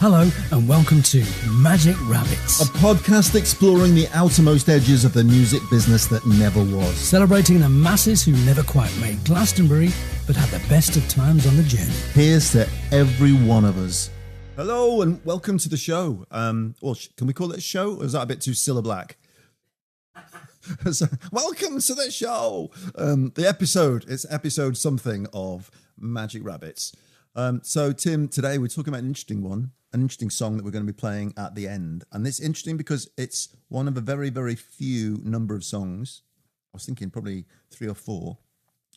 Hello and welcome to Magic Rabbits, a podcast exploring the outermost edges of the music business that never was. Celebrating the masses who never quite made Glastonbury but had the best of times on the journey. Here's to every one of us. Hello and welcome to the show. Can we call it a show, or is that a bit too Cilla Black? So, welcome to the show. It's episode something of Magic Rabbits. So Tim, today we're talking about an interesting song that we're going to be playing at the end. And it's interesting because it's one of a very, very few number of songs, I was thinking probably 3 or 4,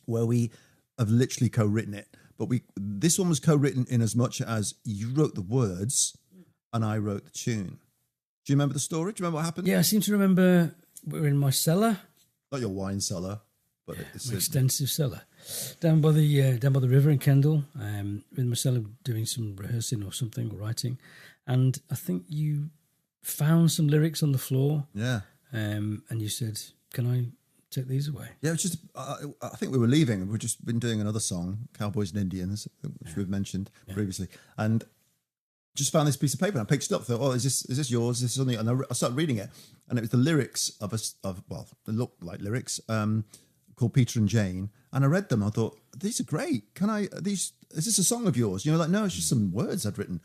where we have literally co-written it. But this one was co-written in as much as you wrote the words and I wrote the tune. Do you remember the story? Do you remember what happened? Yeah, I seem to remember we were in my cellar. Not your wine cellar, but it's an extensive cellar. Down by the river in Kendal, with my cellar doing some rehearsing or something, or writing. And I think you found some lyrics on the floor. Yeah. And you said, can I take these away? Yeah, it's just, I think we were leaving. We've just been doing another song, Cowboys and Indians, which we've mentioned previously. And just found this piece of paper and I picked it up. Thought, is this yours? Is this something? And I started reading it, and it was the lyrics they look like lyrics, called Peter and Jane. And I read them. I thought, these are great. Is this a song of yours? You know, like, no, it's just some words I'd written.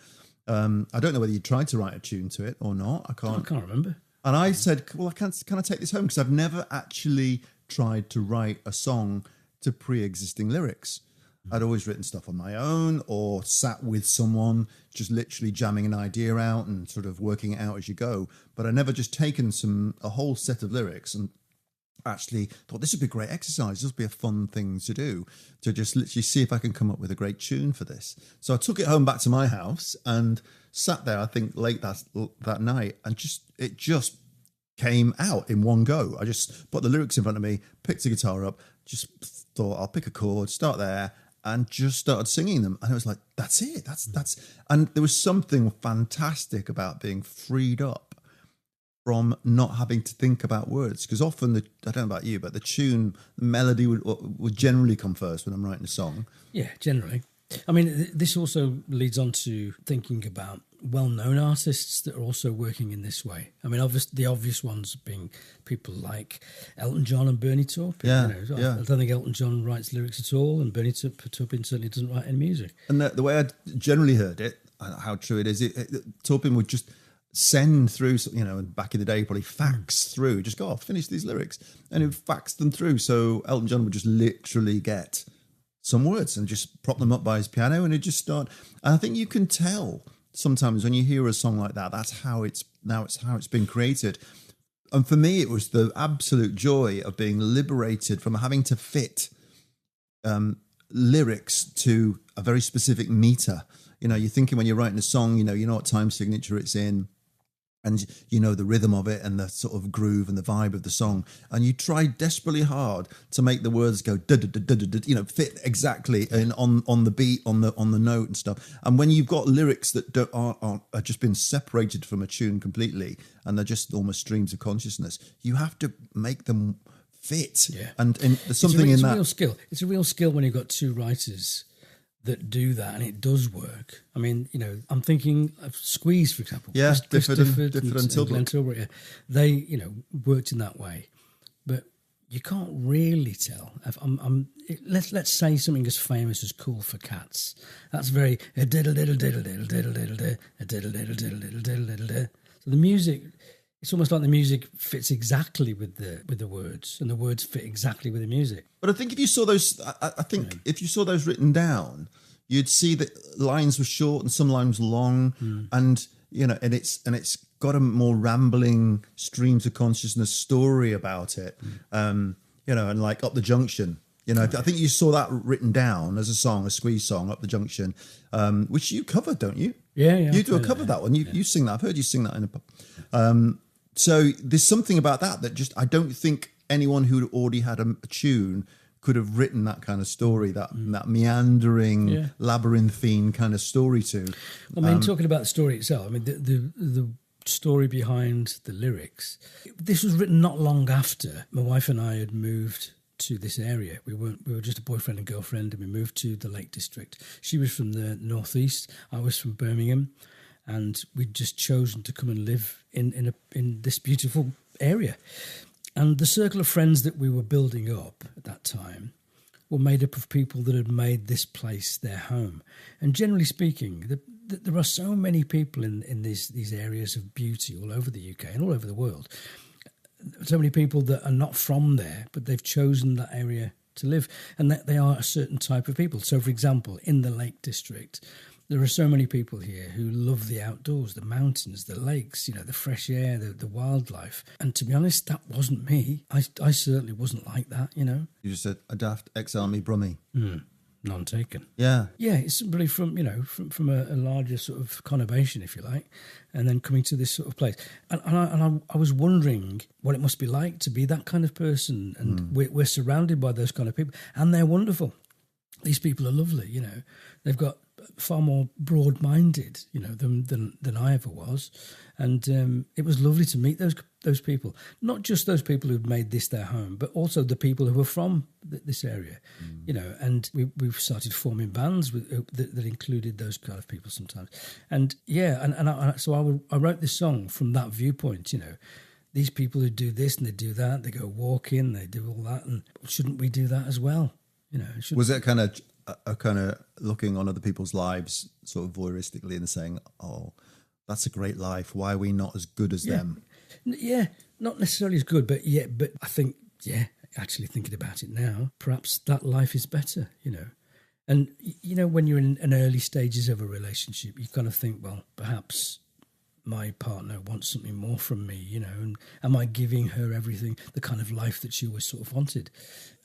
I don't know whether you tried to write a tune to it or not. I can't remember. And I said, well, can I take this home? Because I've never actually tried to write a song to pre-existing lyrics. I'd always written stuff on my own or sat with someone, just literally jamming an idea out and sort of working it out as you go. But I never just taken a whole set of lyrics and actually thought this would be a great exercise. This would be a fun thing to do, to just literally see if I can come up with a great tune for this. So I took it home back to my house and sat there, I think late that night, and it just came out in one go. I just put the lyrics in front of me, picked the guitar up, just thought I'll pick a chord, start there, and just started singing them. And I was like, that's it. That's and there was something fantastic about being freed up from not having to think about words. Because often, I don't know about you, but the melody would generally come first when I'm writing a song. Yeah, generally. I mean, this also leads on to thinking about well-known artists that are also working in this way. I mean, the obvious ones being people like Elton John and Bernie Taupin. Yeah, I don't think Elton John writes lyrics at all, and Bernie Taupin certainly doesn't write any music. And the way I generally heard it, how true it is, Taupin would just send through, back in the day, probably fax through, just go, finish these lyrics, and he would fax them through. So Elton John would just literally get some words and just prop them up by his piano, and he'd just start. And I think you can tell sometimes when you hear a song like that, that's how it's been created. And for me, it was the absolute joy of being liberated from having to fit lyrics to a very specific meter. You know, you're thinking when you're writing a song, you know what time signature it's in, and you know the rhythm of it and the sort of groove and the vibe of the song, and you try desperately hard to make the words go fit exactly and on the beat, on the note and stuff. And when you've got lyrics that are just been separated from a tune completely, and they're just almost streams of consciousness, you have to make them fit. Yeah. And there's something in that. It's a real skill. It's a real skill when you've got two writers that do that, and it does work. I mean, I'm thinking of Squeeze, for example. Yeah, Difford and Glenn Tilbrook. Yeah. They, worked in that way, but you can't really tell. Let's say something as famous as "Cool for Cats." That's very a diddle diddle diddle diddle diddle diddle diddle a diddle diddle diddle diddle diddle diddle diddle. So the music, it's almost like the music fits exactly with the words, and the words fit exactly with the music. But I think if you saw those, if you saw those written down, you'd see that lines were short and some lines were long, and it's got a more rambling streams of consciousness story about it, and like Up the Junction. I think you saw that written down as a song, a Squeeze song, Up the Junction, which you covered, don't you? Yeah. You do a cover of that one. You sing that. I've heard you sing that in a. So there's something about that just I don't think anyone who'd already had a tune could have written that kind of story, that meandering, labyrinthine kind of story to. I mean, talking about the story itself, I mean, the story behind the lyrics, this was written not long after my wife and I had moved to this area. We were just a boyfriend and girlfriend, and we moved to the Lake District. She was from the northeast, I was from Birmingham, and we'd just chosen to come and live in this beautiful area. And the circle of friends that we were building up at that time were made up of people that had made this place their home. And generally speaking, there are so many people in these areas of beauty all over the UK and all over the world. So many people that are not from there, but they've chosen that area to live, and that they are a certain type of people. So, for example, in the Lake District, there are so many people here who love the outdoors, the mountains, the lakes, the fresh air, the wildlife. And to be honest, that wasn't me. I certainly wasn't like that, You just said a daft ex-army brummie. None taken. Yeah. Yeah, it's really from a larger sort of conurbation, if you like, and then coming to this sort of place. And I was wondering what it must be like to be that kind of person. And we're surrounded by those kind of people, and they're wonderful. These people are lovely, They've got far more broad-minded, than I ever was. And it was lovely to meet those people. Not just those people who've made this their home, but also the people who are from this area, And we've started forming bands that included those kind of people sometimes. And so I wrote this song from that viewpoint, These people who do this and they do that, they go walking, they do all that, and shouldn't we do that as well? Was it kind of looking on other people's lives sort of voyeuristically and saying, oh, that's a great life, why are we not as good as them? Yeah, not necessarily as good, but I think, actually thinking about it now, perhaps that life is better, And, when you're in early stages of a relationship, you kind of think, well, perhaps my partner wants something more from me, and am I giving her everything, the kind of life that she always sort of wanted?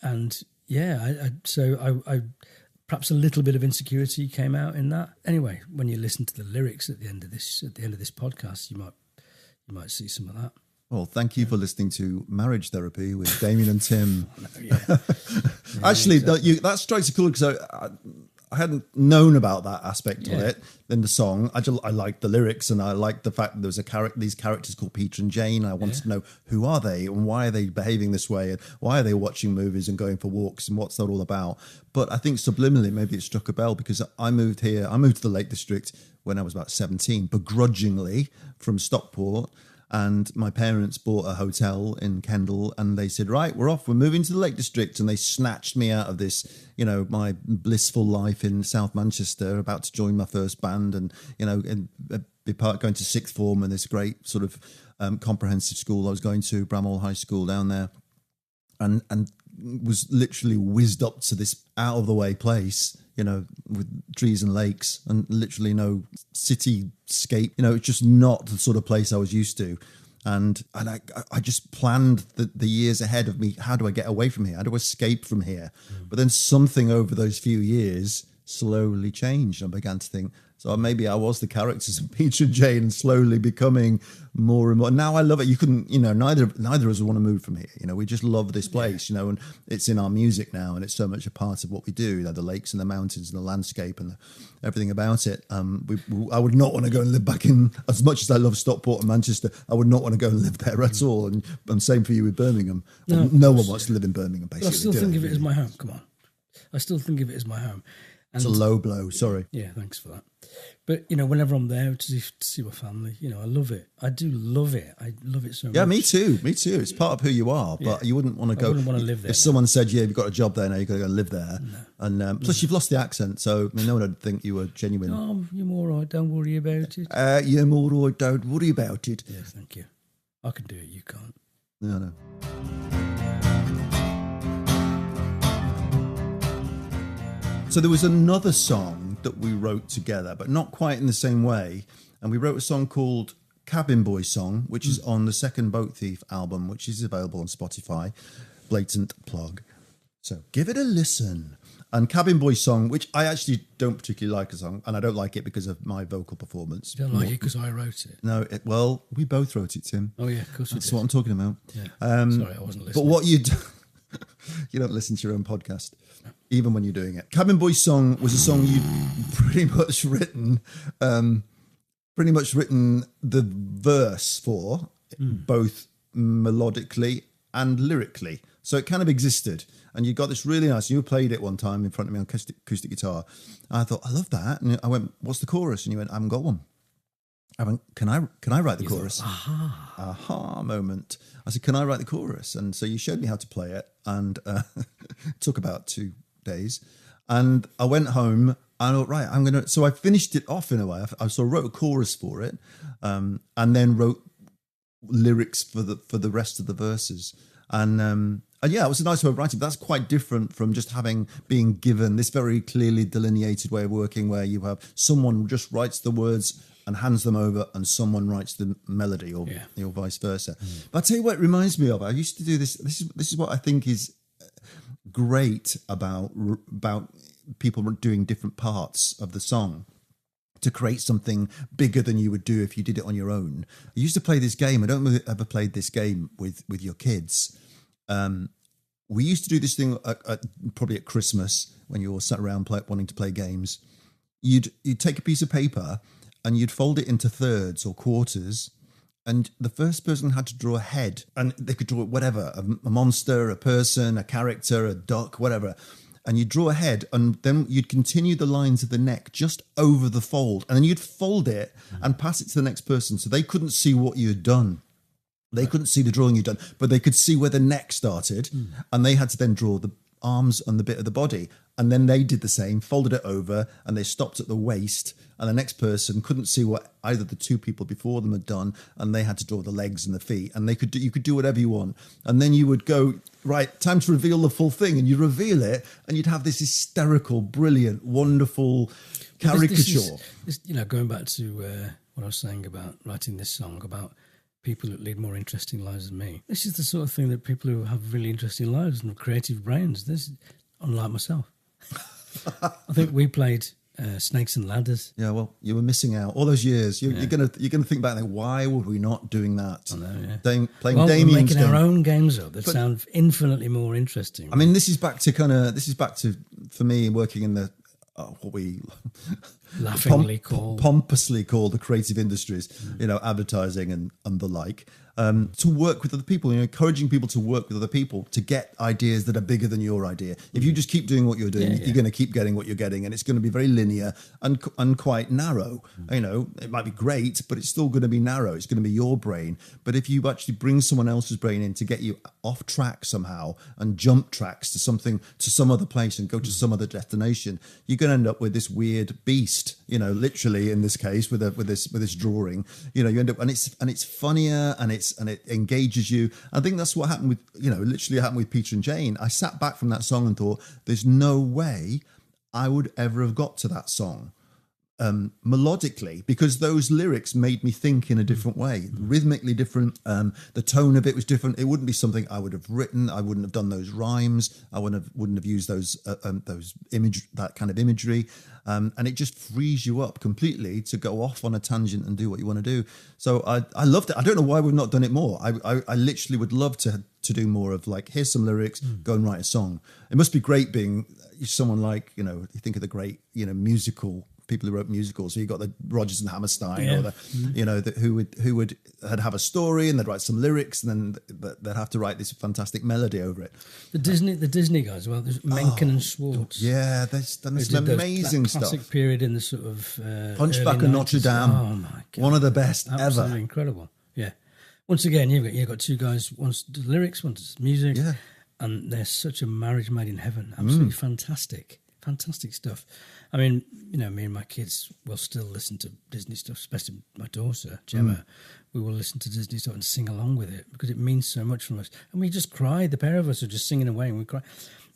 And I perhaps a little bit of insecurity came out in that. Anyway, when you listen to the lyrics at the end of this podcast, you might see some of that. Well, thank you for listening to Marriage Therapy with Damian and Tim. Actually, exactly. That strikes a chord because I hadn't known about that aspect of it in the song. I liked the lyrics, and I liked the fact that there was these characters called Peter and Jane. I wanted to know, who are they and why are they behaving this way, and why are they watching movies and going for walks, and what's that all about? But I think subliminally, maybe it struck a bell because I moved to the Lake District when I was about 17, begrudgingly from Stockport. And my parents bought a hotel in Kendal, and they said, right, we're off, we're moving to the Lake District. And they snatched me out of this, my blissful life in South Manchester, about to join my first band and, be going to sixth form in this great sort of comprehensive school I was going to, Bramhall High School down there. And was literally whizzed up to this out of the way place, with trees and lakes and literally no cityscape. It's just not the sort of place I was used to. And I just planned the years ahead of me. How do I get away from here? How do I escape from here? But then something over those few years slowly changed. I began to think, so maybe I was the characters of Peter and Jane, slowly becoming more and more. Now I love it. You couldn't, neither of us want to move from here. We just love this place, and it's in our music now, and it's so much a part of what we do. The lakes and the mountains and the landscape and everything about it. I would not want to go and live back in, as much as I love Stockport and Manchester, I would not want to go and live there at all. And same for you with Birmingham. No one wants to live in Birmingham, basically. But I still think of it as my home. Come on. I still think of it as my home. It's a low blow, sorry. Yeah, thanks for that. But, whenever I'm there to see my family, I love it. I do love it. I love it so much. Yeah, me too. It's part of who you are, but you wouldn't want to go. I wouldn't want to live there. If someone said, you've got a job there now, you've got to go and live there. No. And plus you've lost the accent, so no one would think you were genuine. Oh, you're all right, don't worry about it. You're all right, don't worry about it. Yeah, thank you. I can do it, you can't. No. So there was another song that we wrote together, but not quite in the same way. And we wrote a song called Cabin Boy Song, which is on the second Boat Thief album, which is available on Spotify. Blatant plug. So give it a listen. And Cabin Boy Song, which I actually don't particularly like a song, and I don't like it because of my vocal performance. You don't like it because I wrote it? No, well, we both wrote it, Tim. Oh, yeah, of course we did. That's what I'm talking about. Yeah. Sorry, I wasn't listening. But what you do... You don't listen to your own podcast, even when you're doing it. Cabin Boy Song was a song you'd pretty much written the verse for, both melodically and lyrically. So it kind of existed. And you got this really nice, you played it one time in front of me on acoustic guitar. And I thought, I love that. And I went, what's the chorus? And you went, I haven't got one. can I write the chorus? Aha. Aha moment. I said, can I write the chorus? And so you showed me how to play it, and it took about 2 days. And I went home and I thought, right, so I finished it off in a way. I sort of wrote a chorus for it, and then wrote lyrics for the rest of the verses. And yeah, it was a nice way of writing. But that's quite different from just being given this very clearly delineated way of working, where you have someone just writes the words and hands them over, and someone writes the melody, or vice versa. But I'll tell you what it reminds me of. I used to do this. This is what I think is great about people doing different parts of the song to create something bigger than you would do if you did it on your own. I used to play this game. I don't know if you ever played this game with your kids. We used to do this thing probably at Christmas, when you all sat around wanting to play games. You'd take a piece of paper and you'd fold it into thirds or quarters, and the first person had to draw a head, and they could draw whatever, a monster, a person, a character, a duck, whatever. And you'd draw a head, and then you'd continue the lines of the neck just over the fold, and then you'd fold it and pass it to the next person, so they couldn't see what you had done. They couldn't see the drawing you'd done, but they could see where the neck started, and they had to then draw the arms and the bit of the body. And then they did the same, folded it over, and they stopped at the waist, and the next person couldn't see what either the two people before them had done, and they had to draw the legs and the feet, and you could do whatever you want. And then you would go, right, time to reveal the full thing, and you reveal it, and you'd have this hysterical, brilliant, wonderful caricature. This, going back to what I was saying about writing this song about people that lead more interesting lives than me. This is the sort of thing that people who have really interesting lives and creative brains, this, unlike myself. I think we played Snakes and Ladders. Yeah, well, you were missing out all those years. You're gonna think back, why were we not doing that? I know, yeah. Playing we're Damian's making game. our own games up that sound infinitely more interesting. I mean, this is back to for me working in the what we laughingly pompously call the creative industries, advertising and the like. To work with other people, encouraging people to work with other people to get ideas that are bigger than your idea. If you just keep doing what you're doing, you're going to keep getting what you're getting, and it's going to be very linear and quite narrow. It might be great, but it's still going to be narrow. It's going to be your brain. But if you actually bring someone else's brain in to get you off track somehow and jump tracks to some other place and go to some other destination, you're going to end up with this weird beast. Literally in this case with this drawing. You end up and it's funnier and it engages you. I think that's what happened with Peter and Jane. I sat back from that song and thought, there's no way I would ever have got to that song melodically, because those lyrics made me think in a different way, rhythmically different. The tone of it was different. It wouldn't be something I would have written. I wouldn't have done those rhymes. I wouldn't have used those that kind of imagery. And it just frees you up completely to go off on a tangent and do what you want to do. So I loved it. I don't know why we've not done it more. I literally would love to do more of like, here's some lyrics, go and write a song. It must be great being someone like, you think of the great, musical people who wrote musicals. So you got the Rodgers and Hammerstein, or the, who would have a story and they'd write some lyrics, and then they'd have to write this fantastic melody over it. The Disney guys, well, there's Menken and Schwartz. Yeah, they've done some amazing stuff. Classic period in the sort of Hunchback of Notre Dame. Oh my God, one of the best absolutely ever. Incredible. Yeah. Once again, you've got two guys. One's does lyrics, one does music. Yeah. And they're such a marriage made in heaven. Absolutely fantastic stuff. I mean, me and my kids will still listen to Disney stuff, especially my daughter, Gemma. We will listen to Disney stuff and sing along with it because it means so much from us. And we just cry. The pair of us are just singing away and we cry.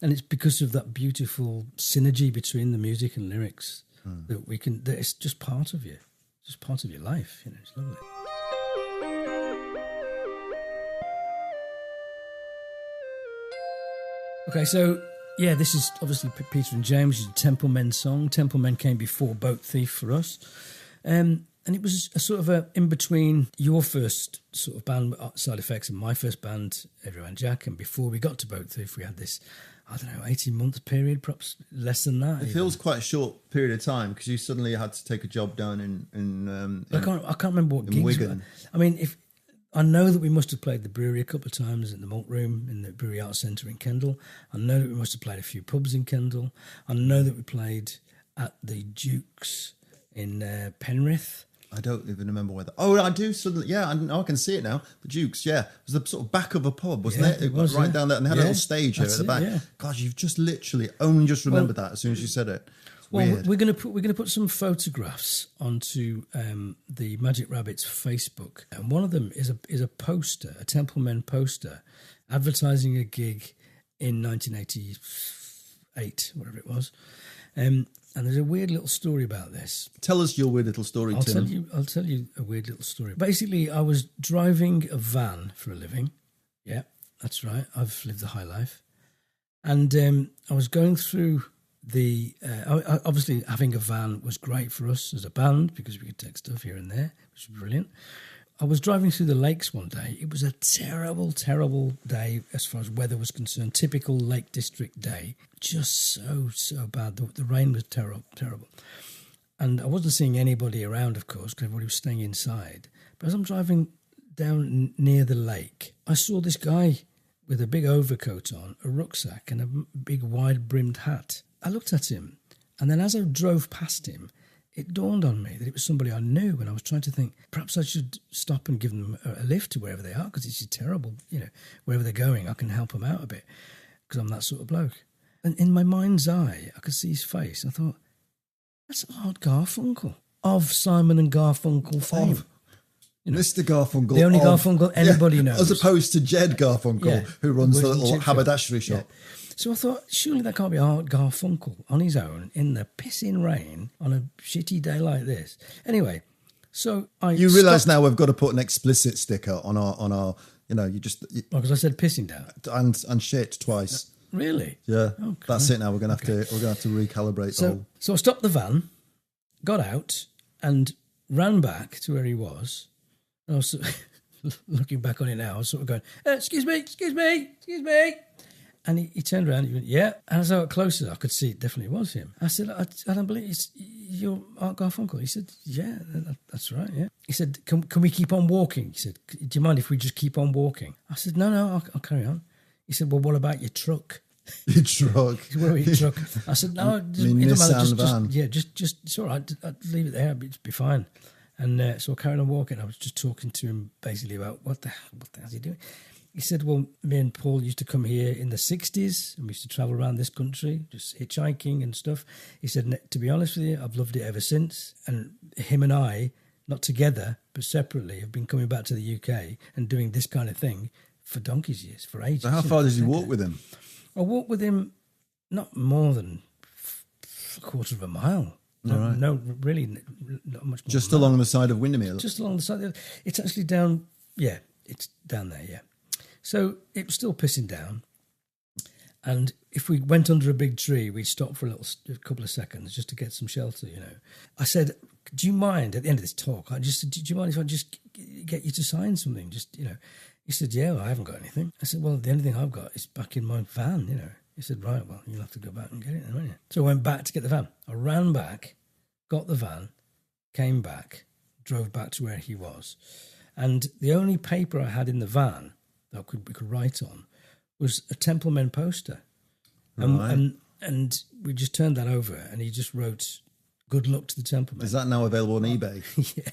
And it's because of that beautiful synergy between the music and lyrics that it's just part of you. Just part of your life. It's lovely. Okay, so yeah, this is obviously Peter and James, which is a Temple Men song. Temple Men came before Boat Thief for us. And it was a sort of a in between your first sort of band, Side Effects, and my first band, Everyone Jack. And before we got to Boat Thief, we had this, 18-month period, perhaps less than that. It feels quite a short period of time because you suddenly had to take a job down in I can't remember what gigs. Wigan. I mean, I know that we must have played the brewery a couple of times in the Malt Room in the Brewery Arts Centre in Kendal. I know that we must have played a few pubs in Kendal. I know that we played at the Duke's in Penrith. I don't even remember whether. Oh, I do suddenly. Yeah, I can see it now. The Dukes. Yeah, it was the sort of back of a pub, wasn't it? It was, right down there, and they had a little stage here at the back. Yeah. God, you've just literally only just remembered that as soon as you said it. It's weird. We're gonna put some photographs onto the Magic Rabbits Facebook, and one of them is a poster, a Temple Men poster, advertising a gig in 1988, whatever it was. And there's a weird little story about this. Tell us your weird little story, Tim. I'll tell you a weird little story. Basically, I was driving a van for a living. Yeah, that's right. I've lived the high life. And I was going through obviously having a van was great for us as a band because we could take stuff here and there, which was brilliant. I was driving through the lakes one day. It was a terrible, terrible day as far as weather was concerned. Typical Lake District day. Just so bad. The rain was terrible. And I wasn't seeing anybody around, of course, because everybody was staying inside. But as I'm driving down near the lake, I saw this guy with a big overcoat on, a rucksack and a big wide-brimmed hat. I looked at him, and then as I drove past him, it dawned on me that it was somebody I knew, and I was trying to think, perhaps I should stop and give them a lift to wherever they are, because it's terrible, wherever they're going, I can help them out a bit, because I'm that sort of bloke. And in my mind's eye, I could see his face. I thought, that's Art Garfunkel of Simon and Garfunkel fame. Mr. Garfunkel. The only Garfunkel anybody knows. As opposed to Jed Garfunkel, who runs the little haberdashery shop. Yeah. So I thought, surely that can't be Art Garfunkel on his own in the pissing rain on a shitty day like this. Anyway, so You realise now we've got to put an explicit sticker on our because I said pissing down. And shit twice. Really? Yeah. Okay. That's it now. We're gonna have to recalibrate the whole. So I stopped the van, got out, and ran back to where he was. And I was looking back on it now, I was sort of going, excuse me. And he turned around, he went, yeah. And as I got closer, I could see it definitely was him. I said, I don't believe you're Art Garfunkel. He said, yeah, that's right, yeah. He said, can we keep on walking? He said, do you mind if we just keep on walking? I said, no, I'll carry on. He said, well, what about your truck? Your truck? What about your truck? I said, no, it doesn't matter. Just, it's all right. I'd leave it there. It'd be fine. And so I carried on walking. I was just talking to him basically about what the hell's he doing? He said, well, me and Paul used to come here in the 60s and we used to travel around this country, just hitchhiking and stuff. He said, to be honest with you, I've loved it ever since. And him and I, not together, but separately, have been coming back to the UK and doing this kind of thing for donkey's years, for ages. So how far did you walk with him? I walked with him not more than a quarter of a mile. No, really, not much more. Just along the side of Windermere? Just along the side. It's actually down, it's down there, yeah. So it was still pissing down. And if we went under a big tree, we'd stop for a couple of seconds just to get some shelter, I said, do you mind, at the end of this talk, do you mind if I just get you to sign something? He said, yeah, well, I haven't got anything. I said, well, the only thing I've got is back in my van, He said, right, well, you'll have to go back and get it then, won't you? So I went back to get the van. I ran back, got the van, came back, drove back to where he was. And the only paper I had in the van that we could write on was a Temple Men poster. And we just turned that over and he just wrote, good luck to the Temple Men. Is that now available on eBay? Yeah.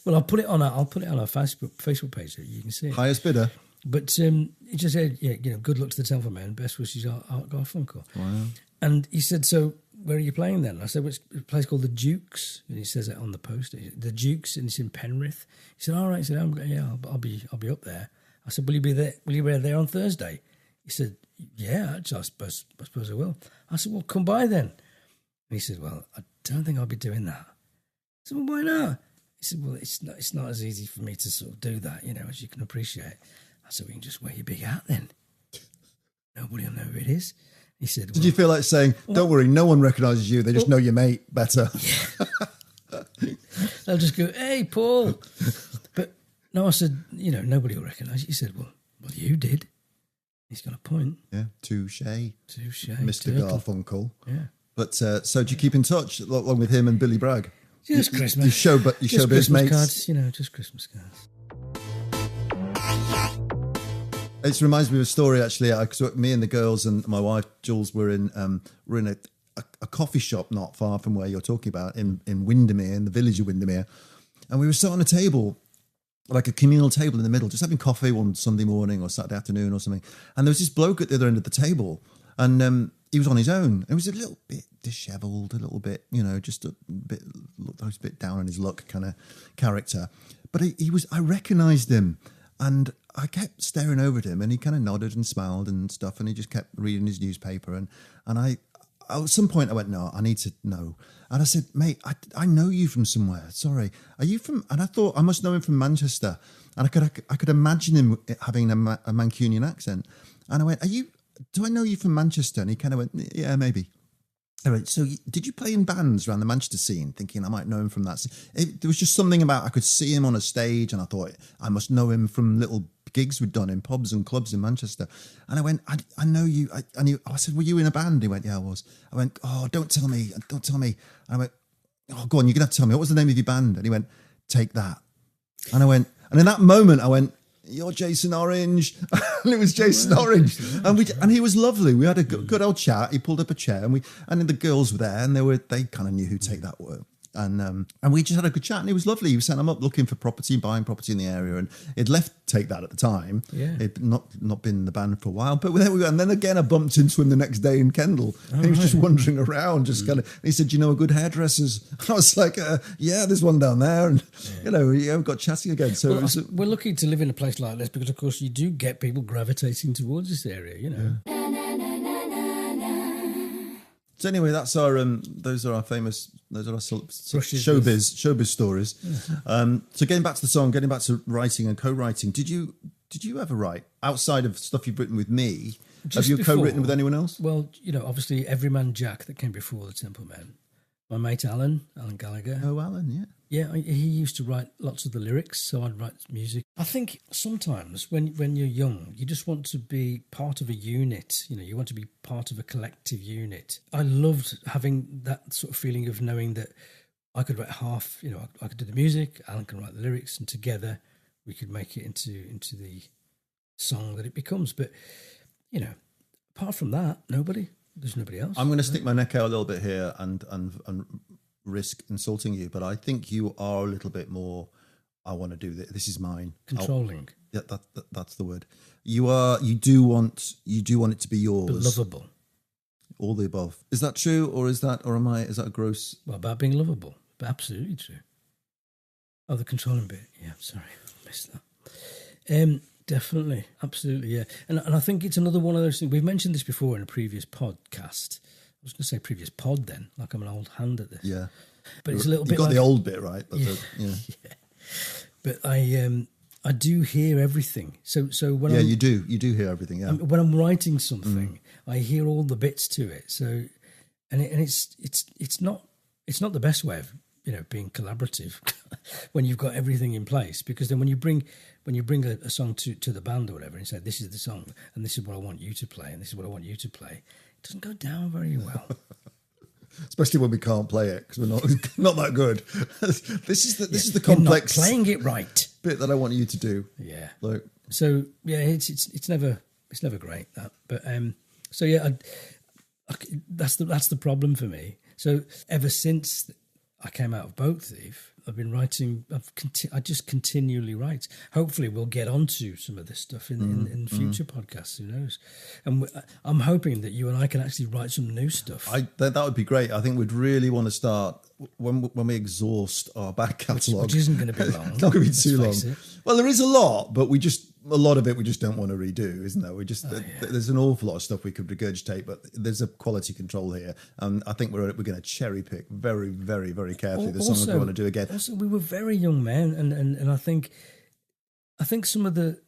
Well, I'll put it on our Facebook page so you can see it. Highest bidder. But he just said, good luck to the Temple Men. Best wishes, Art Garfunkel. Wow. And he said, so where are you playing then? I said, it's a place called the Dukes. And he says it on the poster. The Dukes, and it's in Penrith. He said, all right. He said, I'll be up there. I said, will you be there? Will you be there on Thursday? He said, yeah, I suppose I will. I said, well, come by then. And he said, well, I don't think I'll be doing that. I said, well, why not? He said, well, it's not as easy for me to sort of do that, as you can appreciate. I said, we can just wear your big hat then. Nobody will know who it is. He said, did you feel like saying, don't worry, no one recognises you, they just know your mate better? Yeah. They'll just go, hey, Paul. But no, I said, nobody will recognise you. He said, well, you did. He's got a point. Yeah, touche. Mr. Turtle. Garfunkel. Yeah. But so do you keep in touch along with him and Billy Bragg? Just Christmas. You show his mates. Cards, just Christmas cards. It reminds me of a story actually. Because me and the girls and my wife Jules were in a coffee shop not far from where you're talking about in Windermere, in the village of Windermere, and we were sat on a table, like a communal table in the middle, just having coffee one Sunday morning or Saturday afternoon or something. And there was this bloke at the other end of the table, and he was on his own. It was a little bit dishevelled, a little bit, just a bit, looked like he was a bit down on his luck kind of character. But he was, I recognised him, and I kept staring over at him, and he kind of nodded and smiled and stuff, and he just kept reading his newspaper. And I at some point I went, no, I need to know. And I said, mate, I know you from somewhere. Sorry. Are you from, and I thought I must know him from Manchester. And I could imagine him having a Mancunian accent. And I went, do I know you from Manchester? And he kind of went, yeah, maybe. I went, so did you play in bands around the Manchester scene? Thinking I might know him from that scene. There was just something about, I could see him on a stage, and I thought I must know him from little gigs we'd done in pubs and clubs in Manchester. And I went, I know you. I said, were you in a band? He went, yeah, I was. I went, oh, don't tell me. And I went, oh, go on, you're going to have to tell me. What was the name of your band? And he went, Take That. And I went, and in that moment I went, you're Jason Orange. And it was Jason Orange. And he was lovely. We had a good old chat. He pulled up a chair, and then the girls were there, and they kind of knew who Take That were. And we just had a good chat, and it was lovely. He was setting them up, looking for property, buying property in the area, and he'd left Take That at the time. Yeah. He'd not been in the band for a while, but there we go. And then again, I bumped into him the next day in Kendal. He was just wandering around, just kind of. He said, "You know a good hairdressers?" I was like, "Yeah, there's one down there," and we got chatting again. So we're lucky to live in a place like this because, of course, you do get people gravitating towards this area. Yeah. So anyway, those are our famous, showbiz stories. Yeah. So getting back to the song, getting back to writing and co-writing, did you ever write outside of stuff you've written with me? Have you co-written with anyone else? Well, obviously Everyman Jack that came before the Temple Men. My mate Alan Gallagher. Oh, Alan, yeah. Yeah, he used to write lots of the lyrics, so I'd write music. I think sometimes when you're young, you just want to be part of a unit. You want to be part of a collective unit. I loved having that sort of feeling of knowing that I could write half. I could do the music, Alan can write the lyrics, and together we could make it into the song that it becomes. But apart from that, there's nobody else. I'm going to stick my neck out a little bit here and risk insulting you, but I think you are a little bit more, I want to do this. This is mine. Controlling. That's the word. You do want it to be yours. But lovable. All the above. Is that true, or is that a gross? Well, about being lovable, but absolutely true. Oh, the controlling bit. Yeah, sorry, I missed that. Definitely, absolutely, yeah. And I think it's another one of those things. We've mentioned this before in a previous podcast. I was going to say previous pod then, like I'm an old hand at this. Yeah. But it's a little bit You got like, the old bit, right? But yeah. Yeah. But I do hear everything. So when you do hear everything, yeah. When I'm writing something, I hear all the bits to it. So it's not the best way of being collaborative when you've got everything in place, because then when you bring a song to the band or whatever and say, this is the song and this is what I want you to play and this is what I want you to play, it doesn't go down very well. Especially when we can't play it because we're not that good. This is the complex, you're not playing it right bit that I want you to do. Yeah. Like, so yeah, it's never great that, but so yeah, that's the problem for me. So ever since I came out of Boat Thief, I've been writing. I just continually write. Hopefully, we'll get onto some of this stuff in future podcasts. Who knows? And I'm hoping that you and I can actually write some new stuff. That would be great. I think we'd really want to start when we exhaust our back catalogue, which isn't going to be long. It's not going to be too long. Well, there is a lot, but a lot of it we just don't want to redo, isn't there? There's an awful lot of stuff we could regurgitate, but there's a quality control here, and I think we're going to cherry pick very, very, very carefully the songs we want to do again. Also, we were very young men, and I think some of the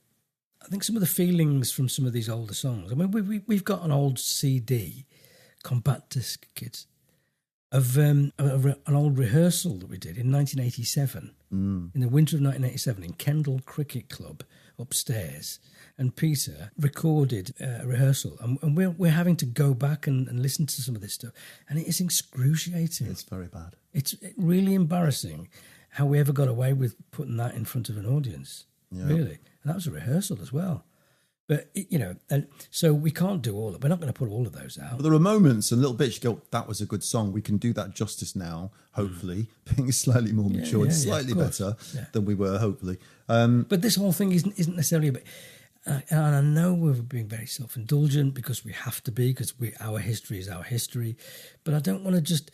feelings from some of these older songs. I mean, we've got an old CD, compact disc, kids, of an old rehearsal that we did in 1987, in the winter of 1987 in Kendal Cricket Club upstairs, and Peter recorded a rehearsal, and we're having to go back and listen to some of this stuff, and it is excruciating. It's very bad. It's really embarrassing how we ever got away with putting that in front of an audience. Yeah. Really, and that was a rehearsal as well. But and so we can't do all of. We're not going to put all of those out. But there are moments and little bits you go, that was a good song. We can do that justice now, hopefully, being slightly more mature and slightly better than we were, hopefully. But this whole thing isn't necessarily about. And I know we're being very self-indulgent because we have to be, because our history is our history. But I don't want to just.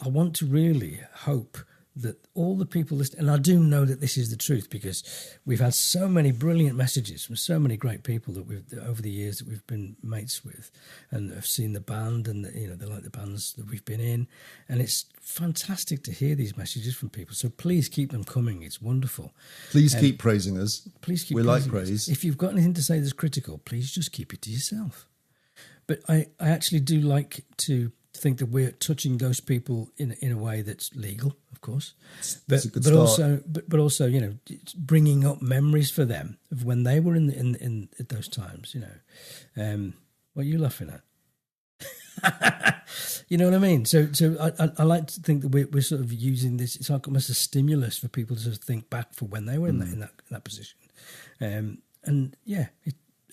I want to really hope that all the people listening, and I do know that this is the truth because we've had so many brilliant messages from so many great people that we've over the years that we've been mates with, and have seen the band, and they like the bands that we've been in, and it's fantastic to hear these messages from people. So please keep them coming. It's wonderful. Please keep praising us. Please keep. We like praise. If you've got anything to say that's critical, please just keep it to yourself. But I actually do like to think that we're touching those people in a way that's legal, of course, but also it's bringing up memories for them of when they were in at those times. What are you laughing at? You know what I mean? So I like to think that we're sort of using this. It's like almost a stimulus for people to sort of think back for when they were in that position.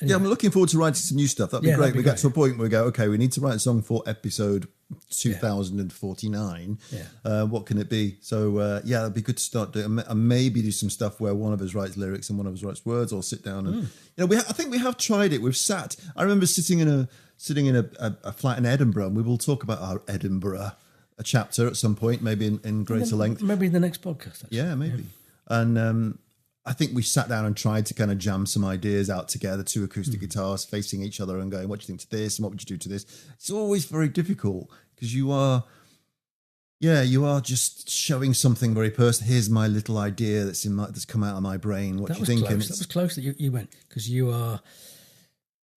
Yeah, I'm looking forward to writing some new stuff. That'd be great. We get to a point where we go, okay, we need to write a song for episode 2049. What can it be? So, that'd be good to start doing, and maybe do some stuff where one of us writes lyrics and one of us writes words, or sit down and I think we have tried it. We've sat. I remember sitting in a flat in Edinburgh, and we will talk about our Edinburgh a chapter at some point, maybe in greater length. Maybe in the next podcast. Actually. Yeah, maybe. And I think we sat down and tried to kind of jam some ideas out together, two acoustic guitars facing each other and going, what do you think to this? And what would you do to this? It's always very difficult because you are just showing something very personal. Here's my little idea that's come out of my brain. What do you think? That was close that you went, because you are.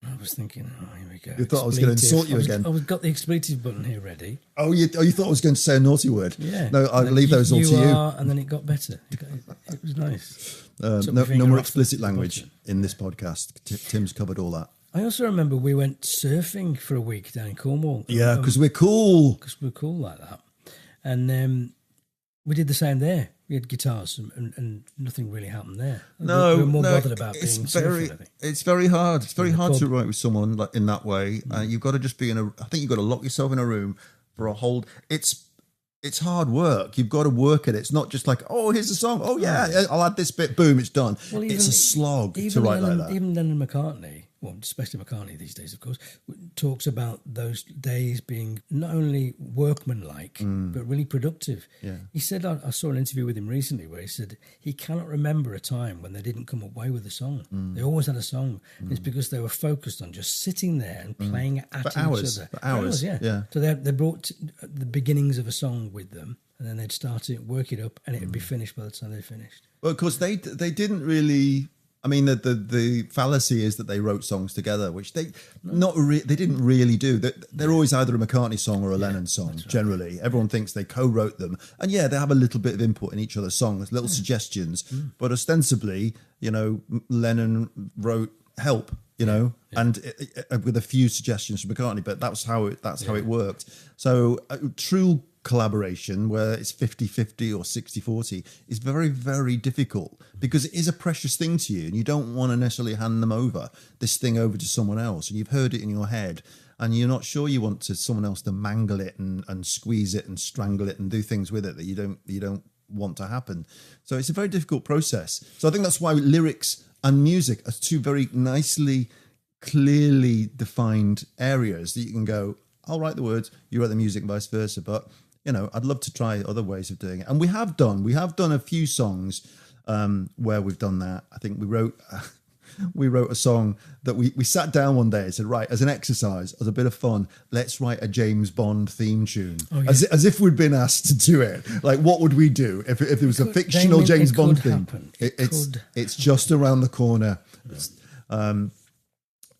I was thinking, here we go. You thought I was going to insult you again. I've got the expletive button here ready. Oh, you thought I was going to say a naughty word? Yeah. No, I'll leave those all to you. And then it got better. It was nice. No more explicit language in this podcast. Tim's covered all that. I also remember we went surfing for a week down in Cornwall. Yeah, because we're cool. Because we're cool like that. And we did the same there. We had guitars and nothing really happened there. No, we were more bothered about being surfing, I think. It's very hard. It's very hard to write with someone in that way. You've got to just be I think you've got to lock yourself in a room for a whole. It's hard work. You've got to work at it. It's not just like, oh, here's a song. Oh yeah, I'll add this bit. Boom, it's done. Well, it's a slog to write like that. Even Lennon McCartney, well, especially McCartney these days, of course, talks about those days being not only workmanlike, but really productive. Yeah. He said, I saw an interview with him recently where he said he cannot remember a time when they didn't come away with a song. They always had a song. It's because they were focused on just sitting there and playing at each other. For hours, yeah. So they brought the beginnings of a song with them, and then they'd start it, work it up, and it would be finished by the time they finished. Well, of course, they didn't really. I mean, the fallacy is that they wrote songs together, which they didn't really do. They're always either a McCartney song or a Lennon song. Right. Generally, everyone thinks they co-wrote them, and they have a little bit of input in each other's songs, little suggestions. But ostensibly, Lennon wrote "Help," and with a few suggestions from McCartney. But that's how it worked. So true collaboration where it's 50-50 or 60-40 is very, very difficult because it is a precious thing to you and you don't want to necessarily hand this thing over to someone else, and you've heard it in your head and you're not sure you want someone else to mangle it and squeeze it and strangle it and do things with it that you don't want to happen. So it's a very difficult process. So I think that's why lyrics and music are two very nicely, clearly defined areas that you can go, I'll write the words, you write the music and vice versa. But I'd love to try other ways of doing it. And we have done a few songs where we've done that. I think we wrote a song that we sat down one day and said, right, as an exercise, as a bit of fun, let's write a James Bond theme tune. Oh, yeah. As if we'd been asked to do it. Like, what would we do if there was a fictional James Bond theme? It's just around the corner.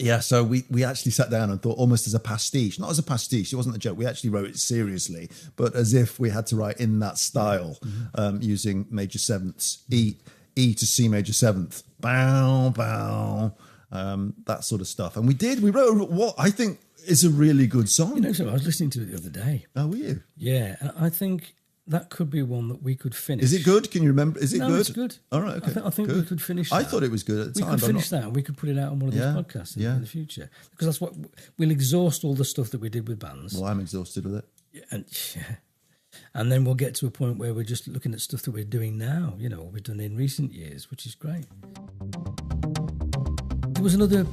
Yeah. So we actually sat down and thought almost as a pastiche, not as a pastiche, it wasn't a joke. We actually wrote it seriously, but as if we had to write in that style, using major sevenths, E to C major seventh, bow, bow, that sort of stuff. And we wrote what I think is a really good song. So I was listening to it the other day. Oh, were you? Yeah. And I think that could be one that we could finish. Is it good? Can you remember? Is it No, good? it's good. All right, okay. I think good. we could finish I that. thought it was good at the We time. could finish that and we could put it out on one of these podcasts in the future. Because that's what we'll exhaust all the stuff that we did with bands. Well, I'm exhausted with it. And then we'll get to a point where we're just looking at stuff that we're doing now, what we've done in recent years, which is great. There was another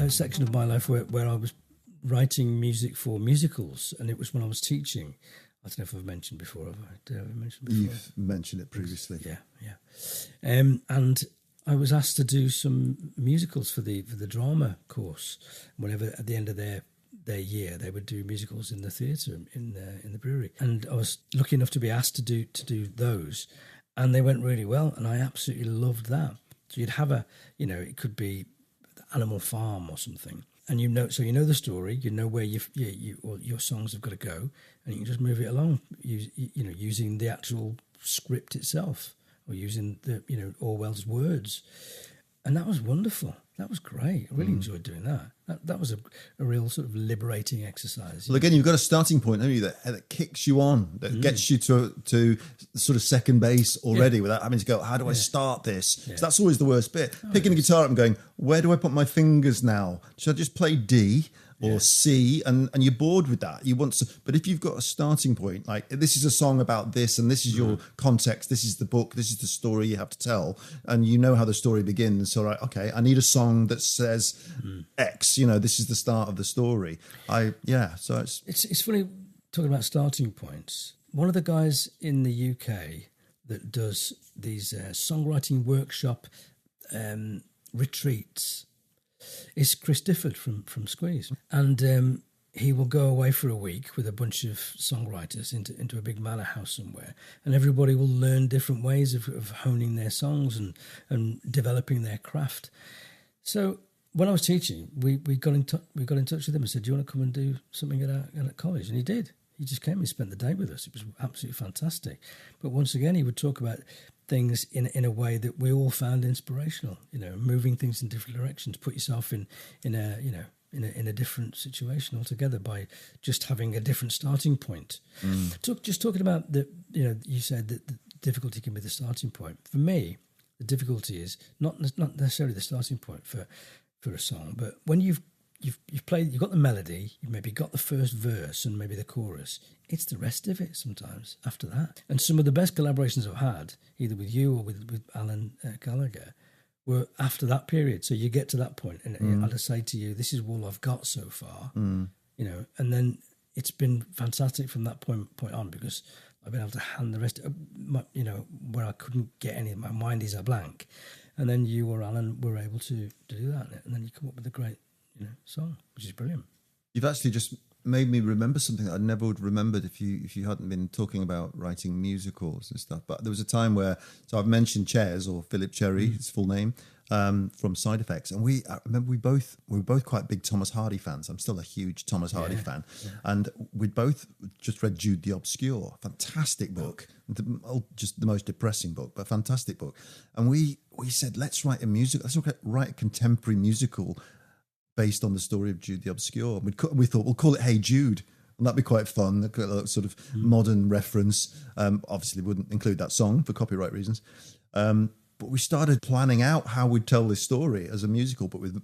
section of my life where I was writing music for musicals, and it was when I was teaching. I don't know if I've mentioned before. Did I ever mention before? You've mentioned it previously. Yeah. And I was asked to do some musicals for the drama course. Whenever at the end of their year, they would do musicals in the theatre in the brewery, and I was lucky enough to be asked to do those, and they went really well, and I absolutely loved that. So you'd have it could be Animal Farm or something. And so you know the story, you know where your songs have got to go, and you can just move it along, using the actual script itself, or using Orwell's words, and that was wonderful. That was great. I really enjoyed doing that. That was a real sort of liberating exercise. Well, again, you've got a starting point, haven't you, that kicks you on, that gets you to sort of second base already without having to go, how do I start this? So that's always the worst bit. Picking a guitar up and going, where do I put my fingers now? Should I just play D or C? And you're bored with that. You want to, but if you've got a starting point, like this is a song about this, and this is your context, this is the book, this is the story you have to tell, and you know how the story begins. So, right, okay, I need a song that says X. This is the start of the story. So it's funny talking about starting points. One of the guys in the UK that does these songwriting workshop retreats is Chris Difford from Squeeze, and he will go away for a week with a bunch of songwriters into a big manor house somewhere, and everybody will learn different ways of honing their songs and developing their craft. So when I was teaching, we got in touch with him and said, "Do you want to come and do something at college?" And he did. He just came and spent the day with us. It was absolutely fantastic. But once again, he would talk about things in a way that we all found inspirational. Moving things in different directions. Put yourself in a different situation altogether by just having a different starting point. Just talking about you said that the difficulty can be the starting point. For me, the difficulty is not necessarily the starting point for a song, but when you've got the melody, you've maybe got the first verse and maybe the chorus. It's the rest of it sometimes after that. And some of the best collaborations I've had, either with you or with Alan Gallagher, were after that period. So you get to that point, and I'll just say to you, this is all I've got so far, and then it's been fantastic from that point on, because I've been able to hand the rest, where I couldn't get any, my mind is a blank. And then you or Alan were able to do that, and then you come up with a great song, which is brilliant. You've actually just made me remember something that I never would have remembered if you hadn't been talking about writing musicals and stuff. But there was a time where, so I've mentioned Chairs, or Philip Cherry, his full name, from Side Effects, and I remember we were both quite big Thomas Hardy fans. I'm still a huge Thomas Hardy fan, and we'd both just read Jude the Obscure, fantastic book, just the most depressing book, but fantastic book. And we said, let's write a musical, let's write a contemporary musical based on the story of Jude the Obscure. We thought, we'll call it Hey Jude, and that'd be quite fun, a sort of modern reference. Obviously wouldn't include that song for copyright reasons. But we started planning out how we'd tell this story as a musical, but with,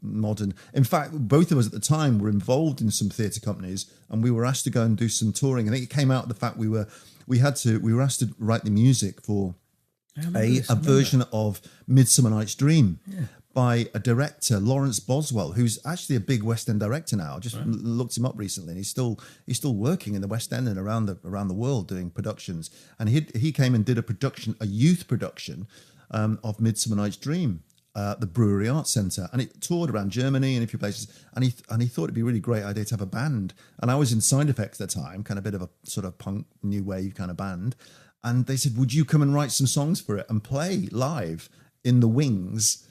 modern. In fact, both of us at the time were involved in some theatre companies, and we were asked to go and do some touring. I think it came out of the fact we were asked to write the music for a version of Midsummer Night's Dream. Yeah. By a director, Lawrence Boswell, who's actually a big West End director now. I just looked him up recently, and he's still working in the West End and around the world doing productions. And he came and did a youth production of Midsummer Night's Dream, the Brewery Arts Centre, and it toured around Germany and a few places. And he thought it'd be a really great idea to have a band. And I was in Side Effects at the time, kind of a bit of a sort of punk new wave kind of band. And they said, "Would you come and write some songs for it and play live in the wings?"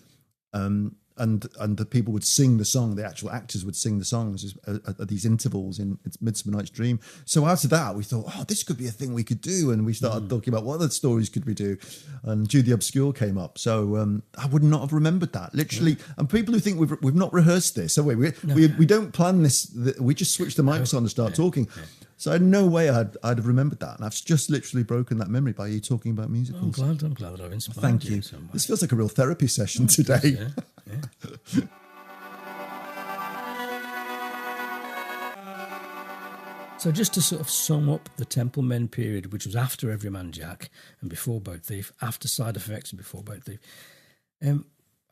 And the people would sing the song, the actual actors would sing the songs at these intervals in Midsummer Night's Dream. So out of that, we thought, this could be a thing we could do. And we started talking about what other stories could we do. And Jude the Obscure came up. So I would not have remembered that, literally. Yeah. And people who think we've not rehearsed this, have we? We don't plan this. We just switch the mics on and start talking. Yeah. So I had no way I'd have remembered that. And I've just literally broken that memory by you talking about musicals. I'm glad that I've inspired Thank you. This feels like a real therapy session today. Yeah. So just to sort of sum up the Temple Men period, which was after Everyman Jack and before Boat Thief, after Side Effects and before Boat Thief,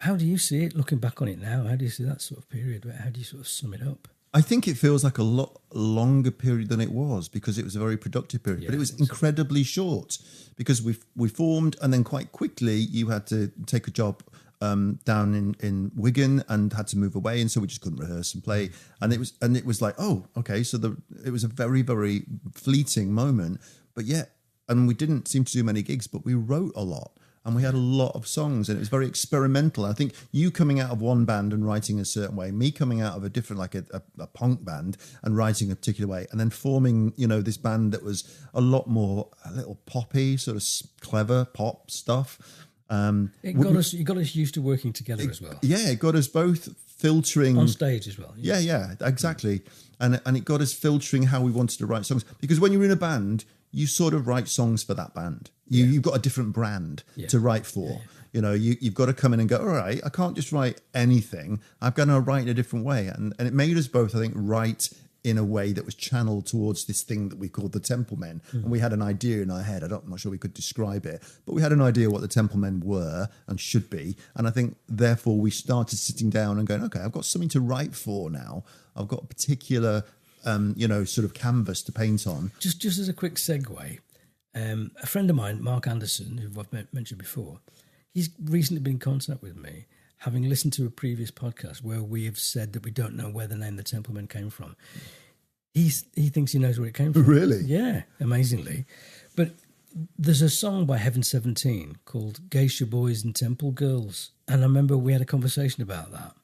how do you see it looking back on it now? How do you see that sort of period? How do you sort of sum it up? I think it feels like a lot longer period than it was because it was a very productive period, but it was incredibly short because we formed and then quite quickly you had to take a job down in Wigan and had to move away, and so we just couldn't rehearse and play. And it was like, oh, okay, so it was a very, very fleeting moment, but yet, and we didn't seem to do many gigs, but we wrote a lot. And we had a lot of songs, and it was very experimental. I think you coming out of one band and writing a certain way, me coming out of a different, like a punk band and writing a particular way, and then forming, this band that was a lot more, a little poppy, sort of clever pop stuff. It got us used to working together as well. Yeah, it got us both filtering on stage as well. Yeah, exactly. And it got us filtering how we wanted to write songs, because when you're in a band, you sort of write songs for that band. You've got a different brand to write for. Yeah. You've got to come in and go, all right, I can't just write anything. I'm going to write in a different way. And it made us both, I think, write in a way that was channeled towards this thing that we called the Temple Men. And we had an idea in our head. I'm not sure we could describe it, but we had an idea what the Temple Men were and should be. And I think, therefore, we started sitting down and going, okay, I've got something to write for now. I've got a particular, sort of canvas to paint on. Just as a quick segue, a friend of mine, Mark Anderson, who I've mentioned before, he's recently been in contact with me, having listened to a previous podcast where we have said that we don't know where the name the Temple Men came from. He thinks he knows where it came from. Really? Yeah, amazingly. But there's a song by Heaven 17 called Geisha Boys and Temple Girls. And I remember we had a conversation about that.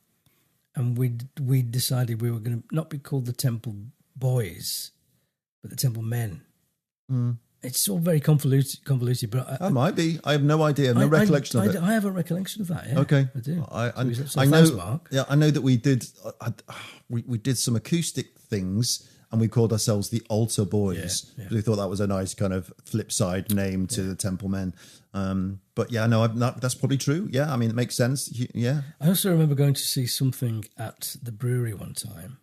And we decided we were going to not be called the Temple Boys, but the Temple Men. Mm. It's all very convoluted, but I might be. I have no idea. No recollection of it. I have a recollection of that. Yeah, okay, I do. I know. Thanks, Mark. Yeah, I know that we did. We did some acoustic things, and we called ourselves the Altar Boys. Yeah. We thought that was a nice kind of flip side name to the Temple Men. But yeah, no, that's probably true. Yeah, I mean, it makes sense. Yeah. I also remember going to see something at the brewery one time.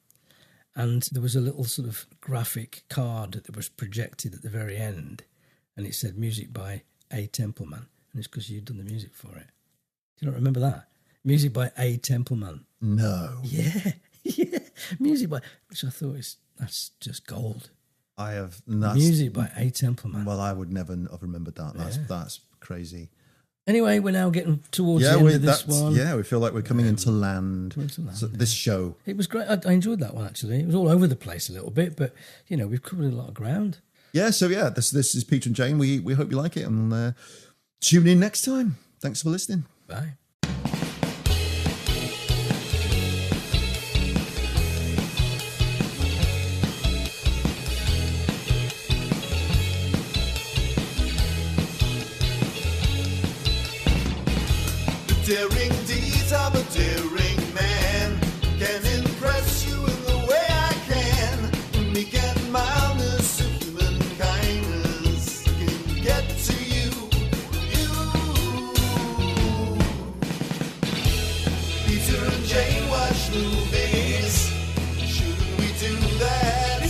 And there was a little sort of graphic card that was projected at the very end. And it said, music by A. Templeman. And it's because you'd done the music for it. Do you not remember that? Music by A. Templeman. No. Yeah. Music by... Which I thought that's just gold. I have... Music by A. Templeman. Well, I would never have remembered that. That's crazy. Anyway, we're now getting towards the end of this one. Yeah, we feel like we're coming into land. This show. It was great. I enjoyed that one, actually. It was all over the place a little bit, but, we've covered a lot of ground. Yeah, so this is Peter and Jane. We hope you like it, and tune in next time. Thanks for listening. Bye. Daring deeds of a daring man can impress you in the way I can. Meek and mildness of human kindness can get to you. Peter and Jane watch movies. Shouldn't we do that?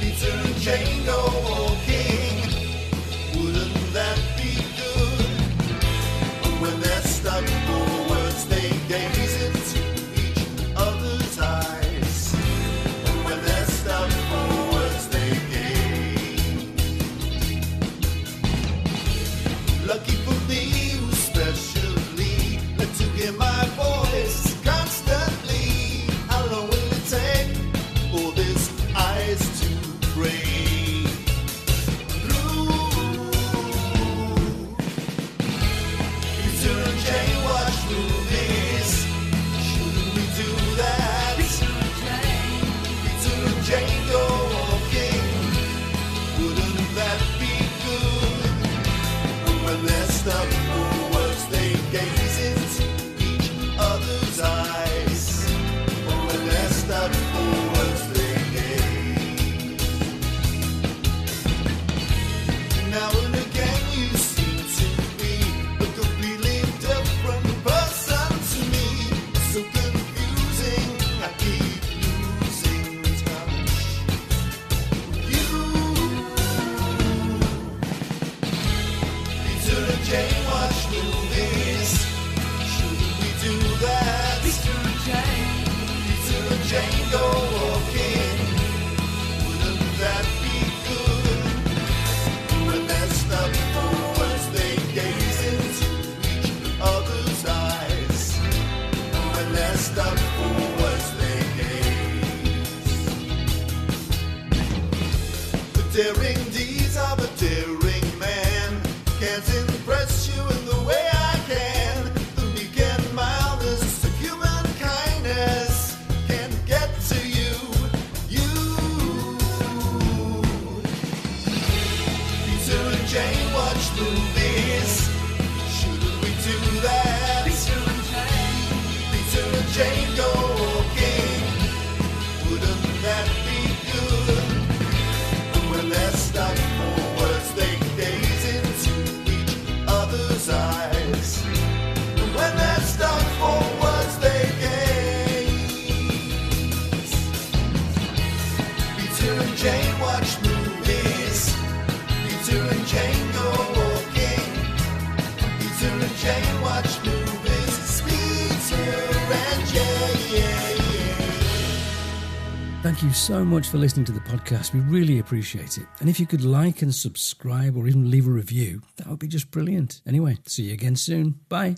Peter and Jane go walking. Wouldn't that be good? When they're stuck for words, they gaze into each other's eyes. And when they're stuck for words, they gaze. Lucky for me, who specially let to hear my voice constantly. How long will it take for this eyes to pray? watch movies. Peter and Jane go walking. Peter and Jane watch movies. It's Peter and Jane. Thank you so much for listening to the podcast. We really appreciate it. And if you could like and subscribe or even leave a review, that would be just brilliant. Anyway, see you again soon. Bye.